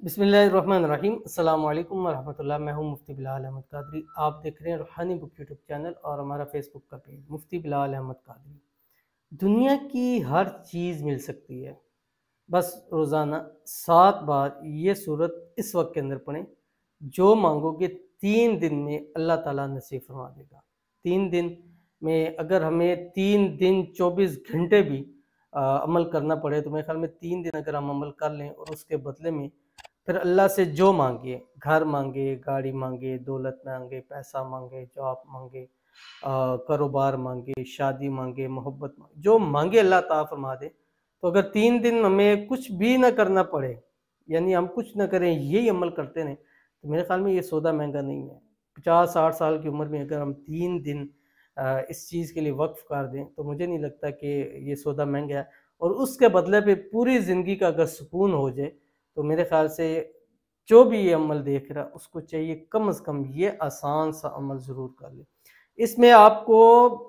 बिस्मिल्लाहिर्रहमानिर्रहीम। अस्सलाम वालेकुम वरहमतुल्लाह। मैं हूं मुफ्ती बिलाल अहमद कादरी। आप देख रहे हैं रूहानी बुक यूट्यूब चैनल और हमारा फेसबुक का पेज मुफ्ती बिलाल अहमद कादरी। दुनिया की हर चीज़ मिल सकती है, बस रोज़ाना 7 बार ये सूरत इस वक्त के अंदर पढ़ें। जो मांगोगे 3 दिन में अल्लाह ताला नसीब फरमा देगा। 3 दिन में अगर हमें 3 दिन 24 घंटे भी अमल करना पड़े तो मेरे ख्याल में 3 दिन अगर हम अमल कर लें और उसके बदले में फिर अल्लाह से जो मांगे, घर मांगे, गाड़ी मांगे, दौलत मांगे, पैसा मांगे, जॉब मांगे, कारोबार मांगे, शादी मांगे, मोहब्बत मांगे, जो मांगे अल्लाह ताला फरमा दे। तो अगर 3 दिन हमें कुछ भी ना करना पड़े, यानी हम कुछ ना करें, यही अमल करते रहें, तो मेरे ख्याल में ये सौदा महंगा नहीं है। 50-60 साल की उम्र में अगर हम 3 दिन इस चीज़ के लिए वक्फ कर दें तो मुझे नहीं लगता कि ये सौदा महंगा है। और उसके बदले पे पूरी ज़िंदगी का अगर सुकून हो जाए तो मेरे ख्याल से जो भी ये अमल देख रहा है उसको चाहिए कम से कम ये आसान सा अमल ज़रूर कर ले। इसमें आपको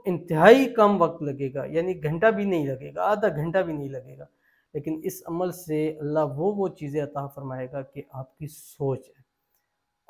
इंतहाई कम वक्त लगेगा, यानी घंटा भी नहीं लगेगा, आधा घंटा भी नहीं लगेगा, लेकिन इस अमल से अल्लाह वो चीज़ें अता फरमाएगा कि आपकी सोच है।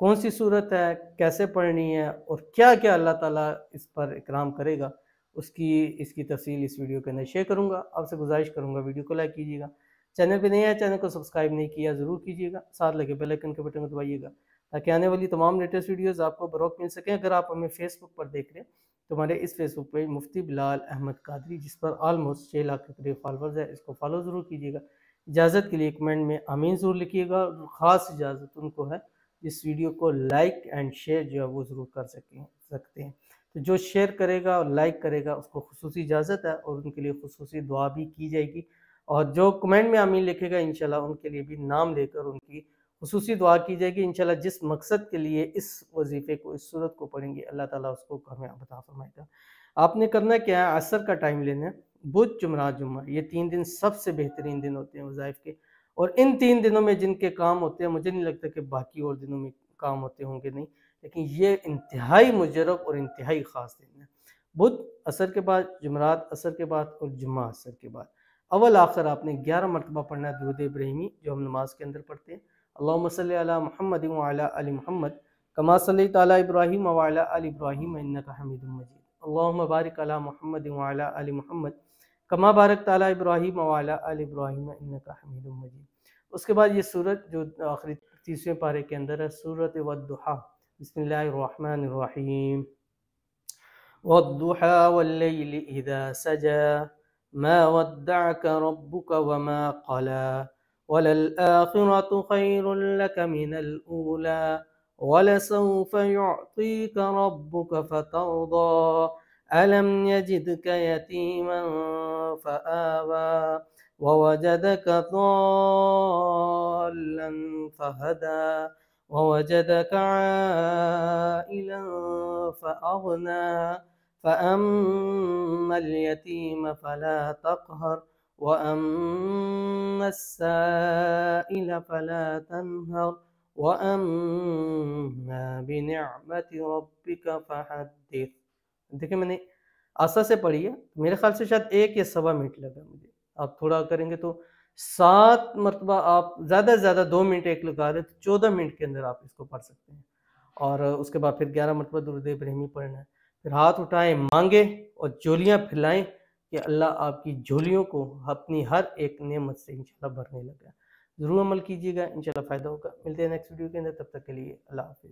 कौन सी सूरत है, कैसे पढ़नी है और क्या क्या अल्लाह ताला इस पर इकराम करेगा, इसकी तफसील इस वीडियो के अंदर शेयर करूँगा। आपसे गुजारिश करूँगा वीडियो को लाइक कीजिएगा, चैनल पे नए हैं चैनल को सब्सक्राइब नहीं किया ज़रूर कीजिएगा, साथ लगे बेल आइकन के बटन को दबाइएगा ताकि आने वाली तमाम लेटेस्ट वीडियोज़ आपको बरवक्त मिल सकें। अगर आप हमें फेसबुक पर देख रहे हैं तो हमारे इस फेसबुक पेज मुफ्ती बिलाल अहमद कादरी, जिस पर ऑलमोस्ट 6 लाख के करीब फॉलोअर्स है, इसको फॉलो ज़रूर कीजिएगा। इजाज़त के लिए कमेंट में आमीन ज़रूर लिखिएगा। ख़ास इजाज़त उनको है इस वीडियो को लाइक एंड शेयर जो है वो ज़रूर कर सकते हैं। तो जो शेयर करेगा और लाइक करेगा उसको खुसूसी इजाज़त है और उनके लिए खुसूसी दुआ भी की जाएगी। और जो कमेंट में आमीन लिखेगा इंशाल्लाह उनके लिए भी नाम लेकर उनकी खुसूसी दुआ की जाएगी। इंशाल्लाह जिस मकसद के लिए इस वजीफ़े को, इस सूरत को पढ़ेंगे, अल्लाह ताला उसको कामयाब अता फरमाएगा। आपने करना क्या है, असर का टाइम लेना है। बुध, जुमरात, जुम्मा, ये 3 दिन सबसे बेहतरीन दिन होते हैं वज़ाइफ के। और इन 3 दिनों में जिनके काम होते हैं, मुझे नहीं लगता कि बाकी और दिनों में काम होते होंगे नहीं, लेकिन ये इंतहाई मुजरब और इंतहाई ख़ास दिन है। बुध असर के बाद, जुमरात असर के बाद और जुम्मा असर के बाद। अव्वल आखिर आपने 11 मरतबा पढ़ना है दुरूद इब्राहिमी, जो हम नमाज के अंदर पढ़ते हैं। अल्लाहुम्मा सल्लि अला मुहम्मद व अला आलि मुहम्मद कमा सल्लैता अला इब्राहीम व अला आलि इब्राहीम इन्नका हमीदुम मजीद। अल्लाहुम्मा बारिक अला मुहम्मद व अला आलि मुहम्मद कमा बारकता अला इब्राहीम व अला आलि इब्राहीम इन्नका हमीदुम मजीद। उसके बाद ये सूरत जो आखिरी तीसरे पारे के अंदर है, सूरत वद्दुहा। बिस्मिल्लाहिर्रहमानिर्रहीम। वद्दुहा वल्लैलि इज़ा सजा मा वद्दअक रब्बुक वमा क़ला वलल आखिरतु खैरुल लक मिनल ऊला वलसौफ युअतीक रब्बुक फतरदा अलम यजिदक यतीमन फआवा ववजदक ضالا فهدى ووجدك عائلا فأغنى فأما اليتيم فلا تقهر وأما السائل فلا تنهر وأما بنعمة रब्बिक फहद्दिथ। देखिए मैंने आशा से पढ़ी है, मेरे ख्याल से शायद 1 या सवा मिनट लगा मुझे। आप थोड़ा करेंगे तो 7 मरतबा, आप ज़्यादा से ज़्यादा 2 मिनट एक लगा दें तो 14 मिनट के अंदर आप इसको पढ़ सकते हैं। और उसके बाद फिर 11 मरतबा दुरूद इब्राहिमी पढ़ना है। फिर हाथ उठाएं, मांगे और झोलियाँ फैलाएं कि अल्लाह आपकी झोलियों को अपनी हर एक नेमत से इंशाल्लाह भरने लगा। ज़रूर अमल कीजिएगा, इंशाल्लाह फ़ायदा होगा। मिलते हैं नेक्स्ट वीडियो के अंदर, तब तक के लिए अल्लाह हाफ़िज़।